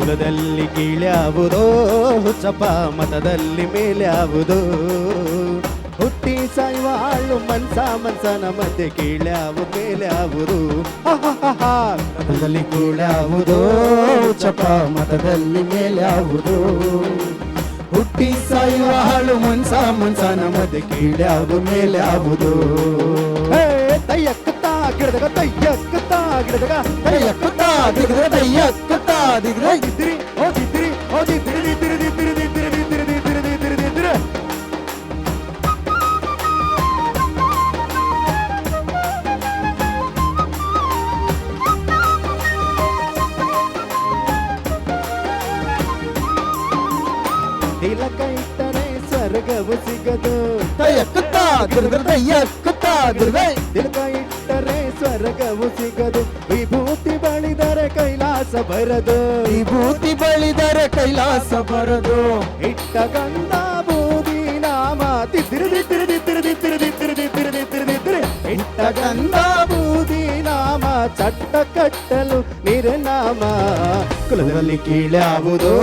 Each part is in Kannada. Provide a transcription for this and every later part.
ಕುಲದಲ್ಲಿ ಕೀಳ್ಯಾವುದೋ ಹುಚ್ಚಪ್ಪ ಮತದಲ್ಲಿ ಮೇಲ್ಯಾವುದೋ ಹುಟ್ಟಿ ಸಾಯುವ ಹಾಳು ಮನ್ಸನ ಮಧ್ಯೆ ಕೀಳ್ಯಾವು ಮೇಲ್ಯಾವುದು ಕುಲದಲ್ಲಿ ಕೀಳ್ಯಾವುದೋ ಹುಚ್ಚಪ್ಪ ಮತದಲ್ಲಿ ಮೇಲ್ಯಾವುದು ಹುಟ್ಟಿ ಸಾಯುವ ಹಾಳು ಮನ್ಸನ ಮಧ್ಯೆ ಕೀಳ್ಯಾವು ಮೇಲ್ಯಾವುದು ತಯ್ಯಕ್ಕುತ್ತಾ ಗಿಡದಾಗ ತಯ್ಯಕ್ಕುತ್ತಾ ಗಿಡದಾಗ ತಯ್ಯಕ್ಕುತ್ತಾ ಗಿಡದಾಗ ತಯ್ಯಕ್ಕುತ್ತಾ ದಿಗ್ರೆ ಇದ್ರಿ ಓದಿದ್ರಿ ಓದಿದ್ರಿ ತಿರಿದಿ ತಿರಿದಿ ತಿರಿದಿ ತಿರಿದಿ ತಿರಿದಿ ತಿರಿದಿದ್ರೆ ತಿಲಕ ಇಟ್ಟರೆ ಸ್ವರ್ಗವು ಸಿಗದು ತಯ್ಯಕ್ಕುತ್ತಾ ಗಿಡದಾಗ ತಯ್ಯಕ್ಕುತ್ತಾ ದಿಗ್ರೆ ತಿಲಕ ಇಟ್ಟರೆ ಸ್ವರ್ಗವು ಸಿಗದು ವಿಭೂತಿ ಬಳಿದರೆ ಕೈಲಾಸ ಬರದು ವಿಭೂತಿ ಬಳಿದರೆ ಕೈಲಾಸ ಬರದು ಇಟ್ಟ ಗಂಧ ಬೂದಿ ನಾಮ ತಿರಿದಿ ತಿರಿದಿ ತಿರಿದಿ ತಿರಿದಿ ತಿರಿದಿ ತಿರಿದಿ ತಿರಿದಿದ್ರೆ ಇಟ್ಟ ಗಂಧ ಬೂದಿ ನಾಮ ಚಟ್ಟ ಕಟ್ಟಲು ನಿರ್ನಾಮ ಕುಲದಲ್ಲಿ ಕೀಳ್ಯಾವುದೋ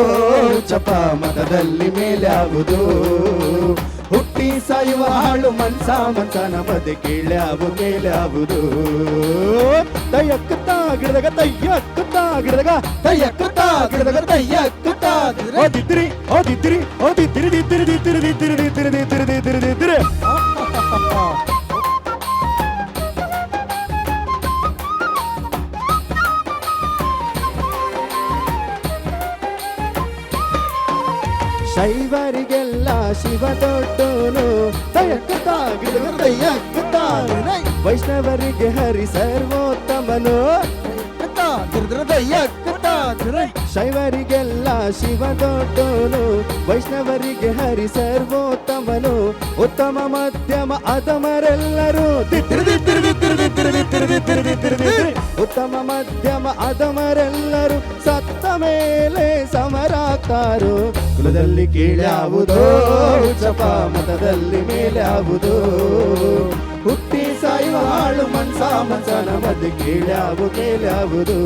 ಚಪ ಮತದಲ್ಲಿ ಮೇಲ್ಯಾವುದೋ ಹುಟ್ಟಿ ಸಾಯುವ ಹಾಳು ಮನ್ಸನ ಮಧ್ಯೆ ಕೀಳ್ಯಾವು ಮೇಲ್ಯಾವುದು ತಯ್ಯಕ್ಕುತ್ತಾ ಗಿಡದಾಗ ತಯ್ಯಕ್ಕುತ್ತಾ ಗಿಡದಾಗ ತಯ್ಯಕ್ಕುತ್ತಾ ಗಿಡದಾಗ ತಯ್ಯಕ್ಕುತ್ತಾ ಓದಿದ್ರಿ ಓದಿದ್ರಿ ಓದಿ ತಿರಿದಿ ತಿರಿದಿ ತಿರಿದಿ ತಿರಿದಿ ತಿರಿದಿ ತಿರಿದಿ ತಿರಿದಿದ್ರೆ ಶೈವರಿಗೆಲ್ಲ ಶಿವ ದೊಡ್ಡೋನು ತಯ್ಯಕ್ಕುತ್ತಾ ಗಿಡದಾಗ ತಯ್ಯಕ್ಕುತ್ತಾ ವೈಷ್ಣವರಿಗೆ ಹರಿ ಸರ್ವೋತ್ತಮನು ಶೈವರಿಗೆಲ್ಲ ಶಿವ ದೊಡ್ಡೋನು ವೈಷ್ಣವರಿಗೆ ಹರಿ ಸರ್ವೋತ್ತಮನು ಉತ್ತಮ ಮಧ್ಯಮ ಅಧಮರೆಲ್ಲರೂ ತಿರಿದಿ ತಿರಿದಿ ತಿರಿದಿ ತಿರಿದಿ ತಿರಿದಿ ತಿರಿದಿ ತಿರಿದಿ ಉತ್ತಮ ಮಧ್ಯಮ ಅಧಮರೆಲ್ಲರೂ ಸತ್ತ ಮೇಲೆ ಸಮರಾಗ್ತಾರು ಕುಲದಲ್ಲಿ ಕೀಳ್ಯಾವುದೋ ಜಪ ಮತದಲ್ಲಿ ಮೇಲ್ಯಾವುದೋ ಹುಟ್ಟಿ ಸಾಯುವ ಹಾಳು ಮನ್ಸನ ಮಧ್ಯೆ ಕೀಳ್ಯಾವು ಮೇಲ್ಯಾವುದು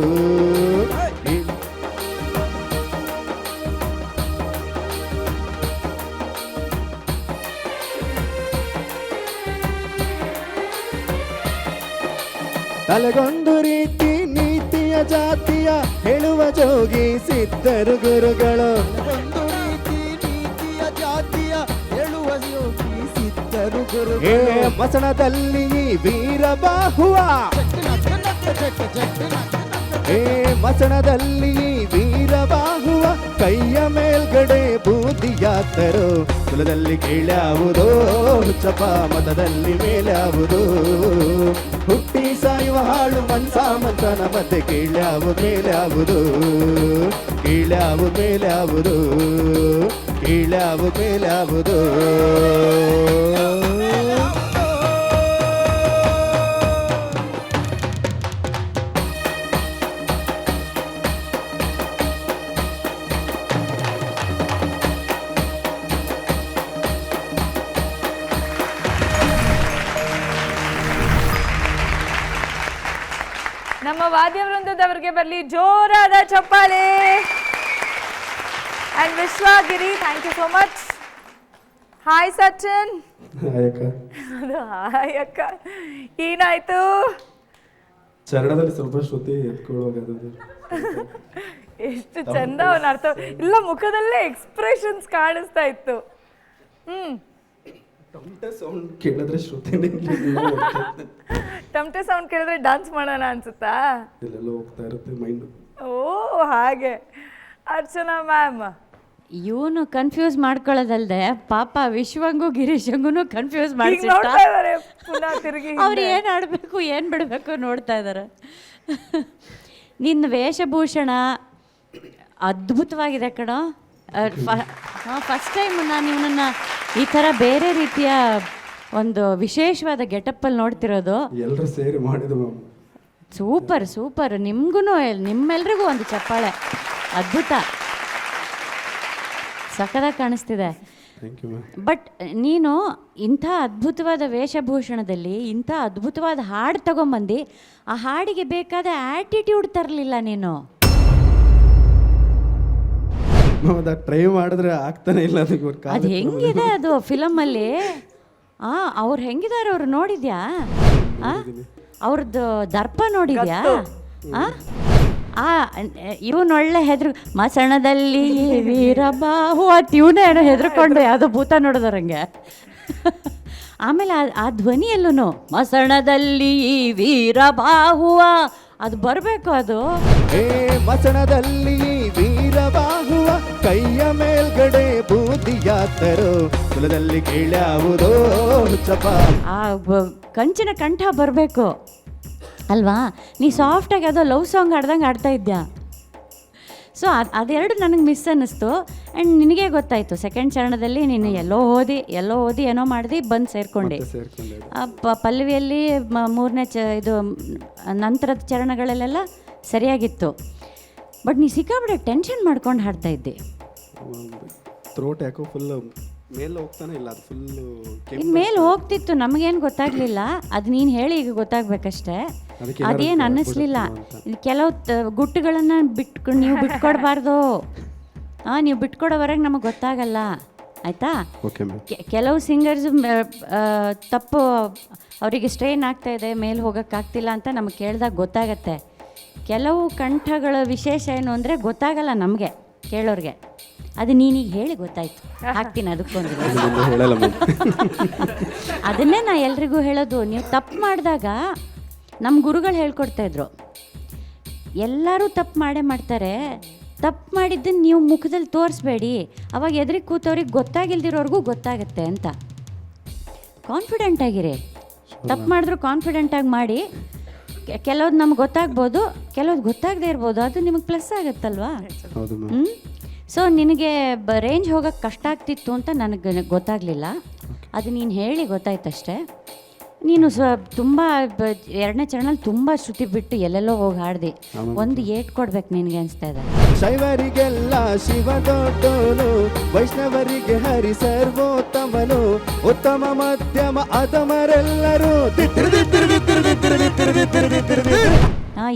ತಲೆಗೊಂದು ರೀತಿ ನೀತಿಯ ಜಾತಿಯ ಹೇಳುವ ಜೋಗಿ ಸಿದ್ಧರು ಗುರುಗಳು ನೀತಿಯ ಜಾತಿಯ ಹೇಳುವ ಯೋಗಿ ಸಿದ್ಧರು ಗುರು ಮಸಣದಲ್ಲಿ ವೀರಬಾಹುವ ಮಸಣದಲ್ಲಿ ವೀರಬಾಹುವ ಕೈಯ ಮೇಲ್ಗಡೆ ಬೂದಿಯಾತರು ಕುಲದಲ್ಲಿ ಕೀಳ್ಯಾವುದೋ ಚಪ ಮತದಲ್ಲಿ ಮೇಲ್ಯಾವುದೋ ಹುಟ್ಟಿ ಸಾಯುವ ಹಾಳು ಮನ್ಸನ ಮಧ್ಯೆ ಕೀಳ್ಯಾವು ಮೇಲ್ಯಾವುದು ಕೀಳ್ಯಾವು ಮೇಲ್ಯಾವುದು ಕೀಳ್ಯಾವು ಮೇಲ್ಯಾವುದು ನಮ್ಮ ವಾದ್ಯ ವೃಂದದವರಿಗೆ ಬರಲಿ ಜೋರಾದ ಚಪ್ಪಾಳೆ. And Vishwagiri, thank you so much. Hi Sachin. ಅದು ಹಾಯ್ ಅಕ್ಕ. ಏನಾಯ್ತು? ಚರಣದಲ್ಲಿ ಸ್ವಲ್ಪ ಶ್ರುತಿ ಎತ್ಕೊಳ್ಳುವಾಗ ಎಷ್ಟು ಚಂದ ಅವನ ಅರ್ಥ ಇಲ್ಲ, ಮುಖದಲ್ಲೇ ಎಕ್ಸ್ಪ್ರೆಷನ್ಸ್ ಕಾಣಿಸ್ತಾ ಇತ್ತು. ಟಮಟೆ ಸೌಂಡ್ ಕೇಳಿದ್ರೆ ಶ್ರುತಿನೇ ಟಮಟೆ ಸೌಂಡ್ ಕೇಳಿದ್ರೆ ಡಾನ್ಸ್ ಮಾಡೋಣ ಅನ್ಸುತ್ತಾ? ಇಲ್ಲೆಲ್ಲ ಹೋಗ್ತಾ ಇರುತ್ತೆ ಮೈಂಡ್. ಓ ಹಾಗೆ. ಅರ್ಚನಾ ಮ್ಯಾಮ್, ಇವನು ಕನ್ಫ್ಯೂಸ್ ಮಾಡ್ಕೊಳ್ಳೋದಲ್ದೆ ಪಾಪ ವಿಶ್ವಂಗೂ ಗಿರೀಶಂಗೂ ಕನ್ಫ್ಯೂಸ್ ಮಾಡಿ ಅವ್ರು ಏನು ಆಡಬೇಕು ಏನು ಬಿಡಬೇಕು ನೋಡ್ತಾ ಇದ್ದಾರೆ. ನಿನ್ನ ವೇಷಭೂಷಣ ಅದ್ಭುತವಾಗಿದೆ ಕಣೋ. ಫಸ್ಟ್ ಟೈಮ್ ನಾನು ಇವನನ್ನು ಈ ಥರ ಬೇರೆ ರೀತಿಯ ಒಂದು ವಿಶೇಷವಾದ ಗೆಟಪ್ಪಲ್ಲಿ ನೋಡ್ತಿರೋದು. ಎಲ್ಲರೂ ಸೇರಿ ಮಾಡಿದ್ದು ಮ್ಯಾಮ್. Super super. ನಿಮ್ಗೂ ನಿಮ್ಮೆಲ್ರಿಗೂ ಒಂದು ಚಪ್ಪಾಳೆ. ಅದ್ಭುತ, ಸಖತ್ತಾಗಿ ಕಾಣಿಸ್ತಿದೆ. ಬಟ್ ನೀನು ಇಂಥ ಅದ್ಭುತವಾದ ವೇಷಭೂಷಣದಲ್ಲಿ ಇಂಥ ಅದ್ಭುತವಾದ ಹಾಡು ತಗೊಂಬಂದು ಆ ಹಾಡಿಗೆ ಬೇಕಾದ ಆ್ಯಟಿಟ್ಯೂಡ್ ತರಲಿಲ್ಲ ನೀನು. ಅದು ಟ್ರೈ ಮಾಡಿದ್ರೆ ಆಗ್ತಾನೆ ಇಲ್ಲ ಅದಕ್ಕೆ ಅದು ಹೆಂಗಿದೆ ಅದು ಫಿಲಮಲ್ಲಿ ಅವ್ರು ಹೆಂಗಿದ್ದಾರೆ ಅವ್ರು ನೋಡಿದ್ಯಾ ಅವ್ರದ್ದು ದರ್ಪ ನೋಡಿದ್ಯಾ ಇವನೊಳ್ಳೆ ಹೆದ್ರು ಮಸಣದಲ್ಲಿ ವೀರಬಾಹು ಅಂತ ಇವನೇ ಹೆದರ್ಕೊಂಡು ಯಾವುದೋ ಭೂತ ನೋಡಿದರಂಗೆ. ಆಮೇಲೆ ಆ ಧ್ವನಿಯಲ್ಲೂ ಮಸಣದಲ್ಲಿ ವೀರಬಾಹುವ ಅದು ಬರಬೇಕು. ಅದು ಮಸಣದಲ್ಲಿ ವೀರಬಾಹುವ ಕೈಯ ಮೇಲ್ಗಡೆ ಬೂದಿಯಾತರೋ ಕುಲದಲ್ಲಿ ಕೀಳ್ಯಾವುದೋ ಚಪ ಆ ಕಂಚಿನ ಕಂಠ ಬರಬೇಕು ಅಲ್ವಾ. ನೀ ಸಾಫ್ಟಾಗಿ ಯಾವುದೋ ಲವ್ ಸಾಂಗ್ ಆಡ್ದಂಗೆ ಆಡ್ತಾ ಇದ್ಯಾ. ಸೊ ಅದೆರಡು ನನಗೆ ಮಿಸ್ ಅನ್ನಿಸ್ತು. ಆ್ಯಂಡ್ ನಿನಗೆ ಗೊತ್ತಾಯಿತು ಸೆಕೆಂಡ್ ಚರಣದಲ್ಲಿ ನೀನು ಎಲ್ಲೋ ಓದಿ ಏನೋ ಮಾಡಿದೆ ಬಂದು ಸೇರ್ಕೊಂಡೆ. ಪಲ್ಲವಿಯಲ್ಲಿ ಮೂರನೇ ಇದು ನಂತರದ ಚರಣಗಳಲ್ಲೆಲ್ಲ ಸರಿಯಾಗಿತ್ತು. ಬಟ್ ನೀ ಸಿಕ್ಕಾಬಿಟ್ಟೆ ಟೆನ್ಷನ್ ಮಾಡ್ಕೊಂಡು ಹಾಡ್ತಾ ಇದ್ದೆ. ಥ್ರೋಟ್ ಯಾಕೋ ಫುಲ್ ಮೇಲೆ ಹೋಗ್ತಾನೆ ಇಲ್ಲ, ಅದು ಫುಲ್ಲು ಮೇಲೆ ಹೋಗ್ತಿತ್ತು, ನಮಗೇನು ಗೊತ್ತಾಗಲಿಲ್ಲ. ಅದು ನೀನು ಹೇಳಿ ಈಗ ಗೊತ್ತಾಗಬೇಕಷ್ಟೇ. ಅದೇನು ಅನ್ನಿಸ್ಲಿಲ್ಲ. ಕೆಲವು ಗುಟ್ಟುಗಳನ್ನು ನೀವು ಬಿಟ್ಕೊಡ್ಬಾರ್ದು. ನೀವು ಬಿಟ್ಕೊಡೋವರೆಗೆ ನಮಗೆ ಗೊತ್ತಾಗಲ್ಲ, ಆಯಿತಾ. ಕೆಲವು ಸಿಂಗರ್ಸ್ ತಪ್ಪು ಅವರಿಗೆ ಸ್ಟ್ರೈನ್ ಆಗ್ತಾ ಇದೆ, ಮೇಲೆ ಹೋಗೋಕ್ಕಾಗ್ತಿಲ್ಲ ಅಂತ ನಮಗೆ ಕೇಳಿದಾಗ ಗೊತ್ತಾಗತ್ತೆ. ಕೆಲವು ಕಂಠಗಳ ವಿಶೇಷ ಏನು ಅಂದರೆ ಗೊತ್ತಾಗಲ್ಲ ನಮಗೆ ಕೇಳೋರಿಗೆ. ಅದು ನೀನೀಗ ಹೇಳಿ ಗೊತ್ತಾಯ್ತು, ಹಾಕ್ತೀನಿ ಅದಕ್ಕೊಂದು. ಅದನ್ನೇ ನಾ ಎಲ್ರಿಗೂ ಹೇಳೋದು, ನೀವು ತಪ್ಪು ಮಾಡಿದಾಗ ನಮ್ಮ ಗುರುಗಳು ಹೇಳ್ಕೊಡ್ತಾಯಿದ್ರು, ಎಲ್ಲರೂ ತಪ್ಪು ಮಾಡೇ ಮಾಡ್ತಾರೆ, ತಪ್ಪು ಮಾಡಿದ್ದನ್ನು ನೀವು ಮುಖದಲ್ಲಿ ತೋರಿಸ್ಬೇಡಿ, ಅವಾಗ ಎದುರಿಗೆ ಕೂತವ್ರಿಗೆ ಗೊತ್ತಾಗಿಲ್ದಿರೋರ್ಗೂ ಗೊತ್ತಾಗುತ್ತೆ ಅಂತ. ಕಾನ್ಫಿಡೆಂಟಾಗಿರಿ, ತಪ್ಪು ಮಾಡಿದ್ರು ಕಾನ್ಫಿಡೆಂಟಾಗಿ ಮಾಡಿ. ಕೆಲವ್ದು ನಮ್ಗೆ ಗೊತ್ತಾಗ್ಬೋದು, ಕೆಲವ್ದು ಗೊತ್ತಾಗದೇ ಇರ್ಬೋದು, ಅದು ನಿಮಗೆ ಪ್ಲಸ್ ಆಗುತ್ತಲ್ವಾ. ಸೊ ನಿನಗೆ ರೇಂಜ್ ಹೋಗೋಕ್ಕೆ ಕಷ್ಟ ಆಗ್ತಿತ್ತು ಅಂತ ನನಗೆ ಗೊತ್ತಾಗಲಿಲ್ಲ. ಅದು ನೀನು ಹೇಳಿ ಗೊತ್ತಾಯ್ತಷ್ಟೇ. ನೀನು ತುಂಬ ಎರಡನೇ ಚರಣಲ್ಲಿ ತುಂಬ ಶ್ರುತಿ ಬಿಟ್ಟು ಎಲ್ಲೆಲ್ಲೋ ಹೋಗಿ ಹಾಡ್ದು. ಒಂದು ಏಟ್ ಕೊಡ್ಬೇಕು ನಿನಗೆ ಅನಿಸ್ತಾ ಇದೆ. ಶೈವರಿಗೆಲ್ಲ ಶಿವ ದೊಡ್ಡೋನು, ವೈಷ್ಣವರಿಗೆ ಹರಿ ಸರ್ವೋತ್ತಮನು, ಉತ್ತಮ ಮಧ್ಯಮ ಅಧಮರೆಲ್ಲರೂ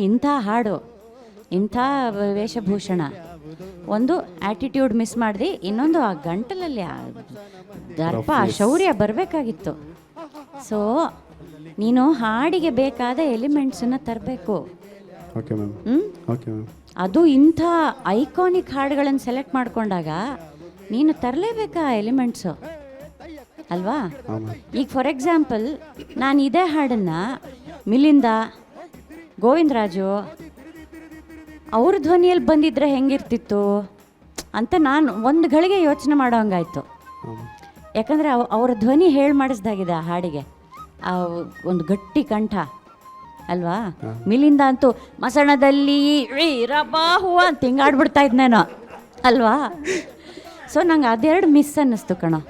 ಇಂಥ ಹಾಡು, ಇಂಥ ವೇಷಭೂಷಣ. ಒಂದು ಆ್ಯಟಿಟ್ಯೂಡ್ ಮಿಸ್ ಮಾಡಿದೆ, ಇನ್ನೊಂದು ಆ ಗಂಟಲಲ್ಲಿ ಆ ದರ್ಪ, ಆ ಶೌರ್ಯ ಬರಬೇಕಾಗಿತ್ತು. ಸೊ ನೀನು ಹಾಡಿಗೆ ಬೇಕಾದ ಎಲಿಮೆಂಟ್ಸನ್ನು ತರಬೇಕು. ಅದು ಇಂಥ ಐಕಾನಿಕ್ ಹಾಡುಗಳನ್ನು ಸೆಲೆಕ್ಟ್ ಮಾಡಿಕೊಂಡಾಗ ನೀನು ತರಲೇಬೇಕಾ ಎಲಿಮೆಂಟ್ಸು ಅಲ್ವಾ. ಈಗ ಫಾರ್ ಎಕ್ಸಾಂಪಲ್ ನಾನು ಇದೇ ಹಾಡನ್ನು ಮಿಲಿಂದ, ಗೋವಿಂದರಾಜು ಅವ್ರ ಧ್ವನಿಯಲ್ಲಿ ಬಂದಿದ್ರೆ ಹೆಂಗಿರ್ತಿತ್ತು ಅಂತ ನಾನು ಒಂದು ಗಳಿಗೆ ಯೋಚನೆ ಮಾಡೋ ಹಂಗಾಯ್ತು. ಯಾಕಂದರೆ ಅವರ ಧ್ವನಿ ಹೇಳಿ ಮಾಡಿಸ್ದಾಗಿದೆ ಆ ಹಾಡಿಗೆ. ಆ ಒಂದು ಗಟ್ಟಿ ಕಂಠ ಅಲ್ವಾ. ಮಿಲಿಂದ ಅಂತೂ ಮಸಣದಲ್ಲಿ ವೀರಬಾಹುವ ಅಂತ ಹಿಂಗೆ ಆಡ್ಬಿಡ್ತಾ ಇದ್ನೇನೋ ಅಲ್ವಾ. ಸೊ ನಂಗೆ ಅದೆರಡು ಮಿಸ್ ಅನ್ನಿಸ್ತು ಕಣೋ,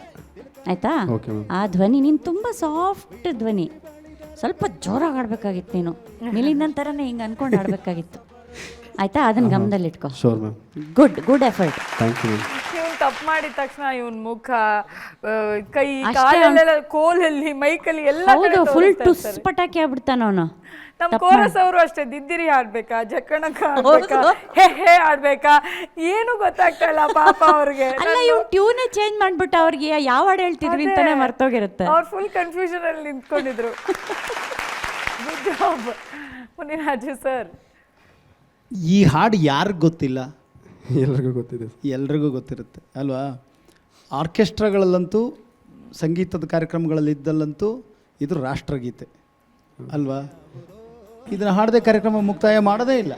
ಆಯಿತಾ. ಆ ಧ್ವನಿ ನೀನು ತುಂಬ ಸಾಫ್ಟ್ ಧ್ವನಿ, ಸ್ವಲ್ಪ ಜೋರಾಗಿ ಆಡಬೇಕಾಗಿತ್ತು ನೀನು. ಮಿಲಿಂದ ಥರನೇ ಹಿಂಗೆ ಅಂದ್ಕೊಂಡು ಆಡಬೇಕಾಗಿತ್ತು, ಆಯಿತಾ. ಅದನ್ನು ಗಮನದಲ್ಲಿಟ್ಕೋ. Good effort. ತಪ್ಪು ಮಾಡಿದ ತಕ್ಷಣ ಇವನ್ ಮುಖ, ಕೈ, ಕಾಲೆಲ್ಲ, ಕೋಲಲ್ಲಿ, ಮೈಕಲ್ಲಿ ಎಲ್ಲ ಫುಲ್ ಟುಸ್ ಪಟಾಕಿ ಆಗ್ಬಿಡ್ತಾನ ಅವನು. ನಮ್ಮ ಕೋರಸ್ ಅವರು ಅಷ್ಟೇ, ದಿದ್ದಿರಿ ಆಡ್ಬೇಕಾ, ಜಕ್ಕಣಕ ಆಡ್ಬೇಕಾ, ಹೇ ಆಡ್ಬೇಕಾ, ಏನು ಗೊತ್ತಾಗ್ತಾ ಇಲ್ಲ ಪಾಪ ಅವ್ರಿಗೆ. ಅಲ್ಲ ಇವ್ ಟ್ಯೂನೇ ಚೇಂಜ್ ಮಾಡ್ಬಿಟ್ಟು ಅವ್ರಿಗೆ ಯಾವ ಹಾಡು ಹೇಳ್ತಿದ್ವಿ ಅಂತಾನೆ ಮರ್ತೋಗಿರುತ್ತೆ. ಅವ್ರು ಫುಲ್ ಕನ್ಫ್ಯೂಷನ್ ಅಲ್ಲಿ ನಿಂತ್ಕೊಂಡಿದ್ರು. Good job Muniraju sir. ಈ ಹಾಡು ಯಾರಿಗೆ ಗೊತ್ತಿಲ್ಲ? ಎಲ್ರಿಗೂ ಗೊತ್ತಿರುತ್ತೆ ಅಲ್ವಾ. ಆರ್ಕೆಸ್ಟ್ರಾಗಳಲ್ಲಂತೂ, ಸಂಗೀತದ ಕಾರ್ಯಕ್ರಮಗಳಲ್ಲಿದ್ದಲ್ಲಂತೂ ಇದು ರಾಷ್ಟ್ರಗೀತೆ ಅಲ್ವಾ. ಇದನ್ನು ಹಾಡದೆ ಕಾರ್ಯಕ್ರಮ ಮುಕ್ತಾಯ ಮಾಡೋದೇ ಇಲ್ಲ.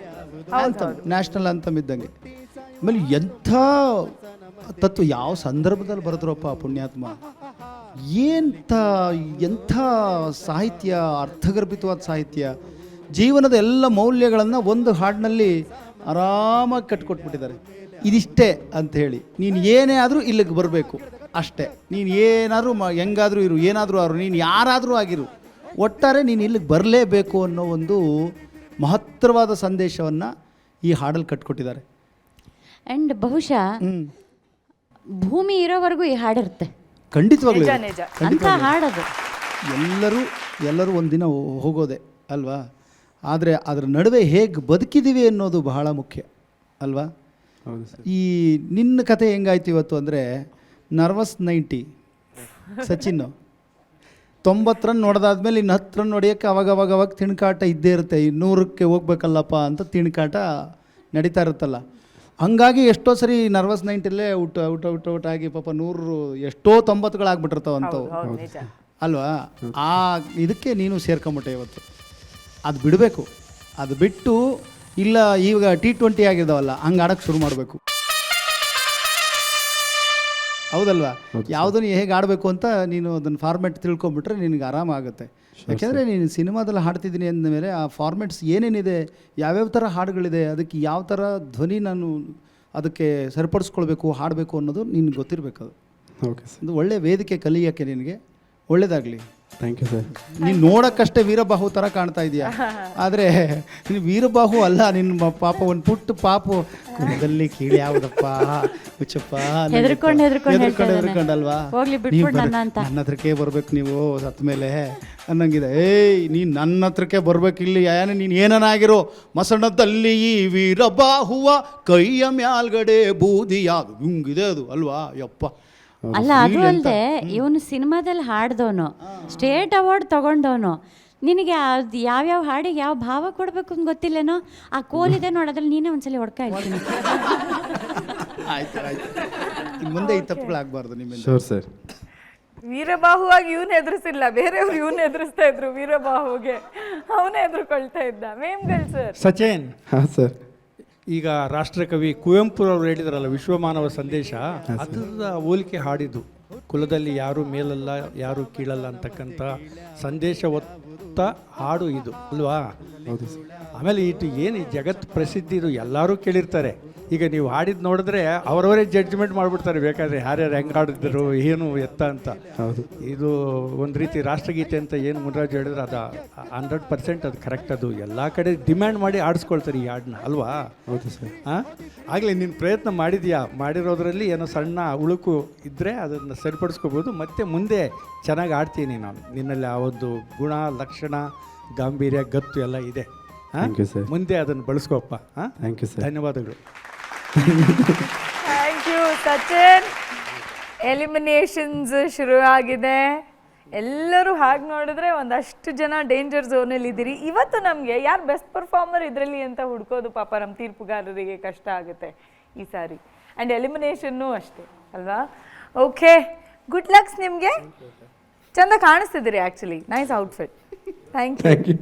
ನ್ಯಾಷನಲ್ ಅಂತಮ್ ಇದ್ದಂಗೆ. ಆಮೇಲೆ ಎಂಥ ತತ್ವ ಯಾವ ಸಂದರ್ಭದಲ್ಲಿ ಬರೆದ್ರಪ್ಪ ಪುಣ್ಯಾತ್ಮ. ಎಂಥ ಸಾಹಿತ್ಯ, ಅರ್ಥಗರ್ಭಿತವಾದ ಸಾಹಿತ್ಯ, ಜೀವನದ ಎಲ್ಲ ಮೌಲ್ಯಗಳನ್ನು ಒಂದು ಹಾಡಿನಲ್ಲಿ ಆರಾಮಾಗಿ ಕಟ್ಕೊಟ್ಬಿಟ್ಟಿದ್ದಾರೆ. ಇದಿಷ್ಟೇ ಅಂತ ಹೇಳಿ, ನೀನು ಏನೇ ಆದರೂ ಇಲ್ಲಿಗೆ ಬರಬೇಕು ಅಷ್ಟೇ. ನೀನು ಏನಾದರೂ ಹೆಂಗಾದರೂ ಇರು, ಏನಾದರೂ ಆರು, ನೀನು ಯಾರಾದರೂ ಆಗಿರು, ಒಟ್ಟಾರೆ ನೀನು ಇಲ್ಲಿಗೆ ಬರಲೇಬೇಕು ಅನ್ನೋ ಒಂದು ಮಹತ್ತರವಾದ ಸಂದೇಶವನ್ನು ಈ ಹಾಡಲ್ಲಿ ಕಟ್ಕೊಟ್ಟಿದ್ದಾರೆ. ಆ್ಯಂಡ್ ಬಹುಶಃ ಭೂಮಿ ಇರೋವರೆಗೂ ಈ ಹಾಡಿರುತ್ತೆ. ಖಂಡಿತವಾಗ್ಲೂ ಅಂತ ಹಾಡೋದು ಎಲ್ಲರೂ ಒಂದಿನ ಹೋಗೋದೆ ಅಲ್ವಾ. ಆದರೆ ಅದರ ನಡುವೆ ಹೇಗೆ ಬದುಕಿದ್ದೀವಿ ಅನ್ನೋದು ಬಹಳ ಮುಖ್ಯ ಅಲ್ವಾ. ಹೌದು ಸರ್. ಈ ನಿನ್ನ ಕತೆ ಹೆಂಗಾಯ್ತು ಇವತ್ತು ಅಂದರೆ ನರ್ವಸ್ 90 ಸಚಿನ್ 90 ರನ್ ನೋಡೋದಾದ್ಮೇಲೆ ಇನ್ನು 10 ರನ್ ಹೊಡೆಯೋಕ್ಕೆ ಅವಾಗ ತಿಣಕಾಟ ಇದ್ದೇ ಇರುತ್ತೆ. 100ಕ್ಕೆ ಹೋಗ್ಬೇಕಲ್ಲಪ್ಪ ಅಂತ ತಿಣಕಾಟ ನಡೀತಾ ಇರುತ್ತಲ್ಲ. ಹಂಗಾಗಿ ಎಷ್ಟೋ ಸರಿ ನರ್ವಸ್ 90ಲೇ ಔಟ್ ಆಗಿ ಪಾಪ 100 ಎಷ್ಟೋ 90ಗಳಾಗ್ಬಿಟ್ಟಿರ್ತಾವಂಥವು ಹೌದು ನಿಜ. ಅಲ್ವಾ? ಆ ಇದಕ್ಕೆ ನೀನು ಸೇರ್ಕೊಂಬಿಟ್ಟೆ ಇವತ್ತು. ಅದು ಬಿಡಬೇಕು. ಅದು ಬಿಟ್ಟು ಇಲ್ಲ ಈಗ T20 ಆಗಿದ್ದಾವಲ್ಲ ಹಂಗೆ ಆಡೋಕ್ಕೆ ಶುರು ಮಾಡಬೇಕು. ಹೌದಲ್ವಾ? ಯಾವುದನ್ನು ಹೇಗೆ ಆಡಬೇಕು ಅಂತ ನೀನು ಅದನ್ನು ಫಾರ್ಮೆಟ್ ತಿಳ್ಕೊಂಬಿಟ್ರೆ ನಿನಗೆ ಆರಾಮಾಗುತ್ತೆ. ಯಾಕೆಂದರೆ ನೀನು ಸಿನಿಮಾದಲ್ಲಿ ಹಾಡ್ತಿದ್ದೀನಿ ಅಂದಮೇಲೆ ಆ ಫಾರ್ಮೆಟ್ಸ್ ಏನೇನಿದೆ, ಯಾವ್ಯಾವ ಥರ ಹಾಡುಗಳಿದೆ, ಅದಕ್ಕೆ ಯಾವ ಥರ ಧ್ವನಿ ನಾನು ಅದಕ್ಕೆ ಸರಿಪಡಿಸ್ಕೊಳ್ಬೇಕು, ಹಾಡಬೇಕು ಅನ್ನೋದು ನಿನ್ಗೆ ಗೊತ್ತಿರಬೇಕು. ಅದು ಓಕೆ ಸರ್. ಒಂದು ಒಳ್ಳೆಯ ವೇದಿಕೆ ಕಲಿಯೋಕ್ಕೆ ನಿನಗೆ ಒಳ್ಳೆಯದಾಗಲಿ. Thank you sir. ನೀನು ನೋಡೋಕ್ಕಷ್ಟೇ ವೀರಬಾಹು ಥರ ಕಾಣ್ತಾ ಇದೆಯಾ, ಆದರೆ ನೀನು ವೀರಬಾಹು ಅಲ್ಲ. ನಿನ್ನ ಪಾಪ ಒಂದು ಪುಟ್ಟ ಪಾಪು ಕುಲದಲ್ಲಿ ಕೀಳಿ ಯಾವುದಪ್ಪ ಹುಚ್ಚಪ್ಪ ಹೆದರ್ಕೊಂಡಲ್ವಾ? ನನ್ನ ಹತ್ರಕ್ಕೆ ಬರ್ಬೇಕು ನೀವು ಸತ್ತ ಮೇಲೆ ಅನ್ನಂಗಿದೆ. ನೀನು ನನ್ನ ಹತ್ರಕ್ಕೆ ಬರ್ಬೇಕು. ಇಲ್ಲಿ ನೀನು ಏನನ್ನಾಗಿರೋ ಮಸಣದಲ್ಲಿ ಈ ವೀರಬಾಹುವ ಕೈಯ ಮ್ಯಾಲ್ಗಡೆ ಬೂದಿಯಾದು ಹಿಂಗಿದೆ ಅದು ಅಲ್ವಾ? ಯಪ್ಪ ಅಲ್ಲ, ಅದು ಅಲ್ಲದೆ ಇವನು ಸಿನಿಮಾದಲ್ಲಿ ಹಾಡ್ದವನು, ಸ್ಟೇಟ್ ಅವಾರ್ಡ್ ತಗೊಂಡವನು. ನಿನಗೆ ಅದು ಯಾವ್ಯಾವ ಹಾಡಿಗೆ ಯಾವ ಭಾವ ಕೊಡಬೇಕು ಅಂತ ಗೊತ್ತಿಲ್ಲೇನೋ. ಆ ಕೋಲಿದೆ ನೋಡೋದ್ರಲ್ಲಿ ನೀನೇ ಒಂದ್ಸಲಿ ಹೊಡ್ಕಾ ಇರ್ತೀನಿ. ಆಯ್ತು ಮುಂದೆ ಈ ತಪ್ಪುಗಳಾಗಬಾರ್ದು ನಿಮ್ಮಿಂದ. Sure sir. ವೀರಬಾಹುವಾಗಿ ಇವನು ಹೆದರ್ಸಿಲ್ಲ, ಬೇರೆಯವ್ರು ಇವನು ಹೆದರ್ಸ್ತಾ ಇದ್ರು ವೀರಬಾಹುಗೆ, ಅವನೇ ಹೆದರ್ಕೊಳ್ತಾ ಇದ್ದ. ಮೇಮ್ಗಲ್ ಸರ್. ಸಚಿನ್, ಹಾಂ ಸರ್. ಈಗ ರಾಷ್ಟ್ರಕವಿ ಕುವೆಂಪುರವರು ಹೇಳಿದ್ರಲ್ಲ ವಿಶ್ವಮಾನವ ಸಂದೇಶ, ಅದರ ಹೋಲಿಕೆ ಹಾಡಿದ್ದು. ಕುಲದಲ್ಲಿ ಯಾರು ಮೇಲಲ್ಲ ಯಾರು ಕೀಳಲ್ಲ ಅಂತಕ್ಕಂಥ ಸಂದೇಶ ಹೊತ್ತ ಹಾಡು ಇದು ಅಲ್ವಾ? ಹೌದು ಸರ್. ಆಮೇಲೆ ಇದು ಏನು ಜಗತ್ ಪ್ರಸಿದ್ಧಿ, ಇದು ಎಲ್ಲರೂ ಕೇಳಿರ್ತಾರೆ. ಈಗ ನೀವು ಹಾಡಿದ್ದು ನೋಡಿದ್ರೆ ಅವರವರೇ ಜಡ್ಜ್ಮೆಂಟ್ ಮಾಡಿಬಿಡ್ತಾರೆ ಬೇಕಾದರೆ, ಯಾರ್ಯಾರು ಹೆಂಗೆ ಹಾಡಿದ್ರು ಏನು ಎತ್ತ ಅಂತ. ಹೌದು. ಇದು ಒಂದು ರೀತಿ ರಾಷ್ಟ್ರಗೀತೆ ಅಂತ ಏನು ಮುನ್ರಾಜ್ ಹೇಳಿದ್ರೆ ಅದು 100% ಅದು ಕರೆಕ್ಟ್. ಅದು ಎಲ್ಲ ಕಡೆ ಡಿಮ್ಯಾಂಡ್ ಮಾಡಿ ಆಡಿಸ್ಕೊಳ್ತಾರೆ ಈ ಹಾಡನ್ನ ಅಲ್ವಾ? ಹೌದು ಸರ್. ಹಾಂ, ಆಗಲೇ ನೀನು ಪ್ರಯತ್ನ ಮಾಡಿದ್ಯಾ, ಮಾಡಿರೋದ್ರಲ್ಲಿ ಏನೋ ಸಣ್ಣ ಉಳುಕು ಇದ್ದರೆ ಅದನ್ನು ಸರಿಪಡಿಸ್ಕೋಬೋದು. ಮತ್ತು ಮುಂದೆ ಚೆನ್ನಾಗಿ ಆಡ್ತೀನಿ ನಾನು. ನಿನ್ನಲ್ಲಿ ಆ ಒಂದು ಗುಣ ಲಕ್ಷಣ ಗಾಂಭೀರ್ಯ ಗತ್ತು ಎಲ್ಲ ಇದೆ. Thank you sir. ಮುಂದೆ ಅದನ್ನು ಬಳಸ್ಕೋಪ್ಪ. ಹಾಂ, ಥ್ಯಾಂಕ್ ಯು ಸರ್. ಧನ್ಯವಾದಗಳು. Thank you Sachin. ಎಲಿಮಿನೇಷನ್ಸ್ ಶುರು ಆಗಿದೆ. ಎಲ್ಲರೂ ಹಾಗೆ ನೋಡಿದ್ರೆ ಒಂದಷ್ಟು ಜನ ಡೇಂಜರ್ ಝೋನಲ್ಲಿ ಇದ್ದೀರಿ. ಇವತ್ತು ನಮಗೆ ಯಾರು ಬೆಸ್ಟ್ ಪರ್ಫಾರ್ಮರ್ ಇದರಲ್ಲಿ ಅಂತ ಹುಡ್ಕೋದು ಪಾಪ ನಮ್ಮ ತೀರ್ಪುಗಾರರಿಗೆ ಕಷ್ಟ ಆಗುತ್ತೆ ಈ ಸಾರಿ. ಆ್ಯಂಡ್ ಎಲಿಮಿನೇಷನ್ನೂ ಅಷ್ಟೇ ಅಲ್ವಾ? ಓಕೆ, ಗುಡ್ ಲಕ್ಸ್ ನಿಮಗೆ. ಚೆಂದ ಕಾಣಿಸ್ತಿದ್ದೀರಿ actually. Nice outfit. Thank you.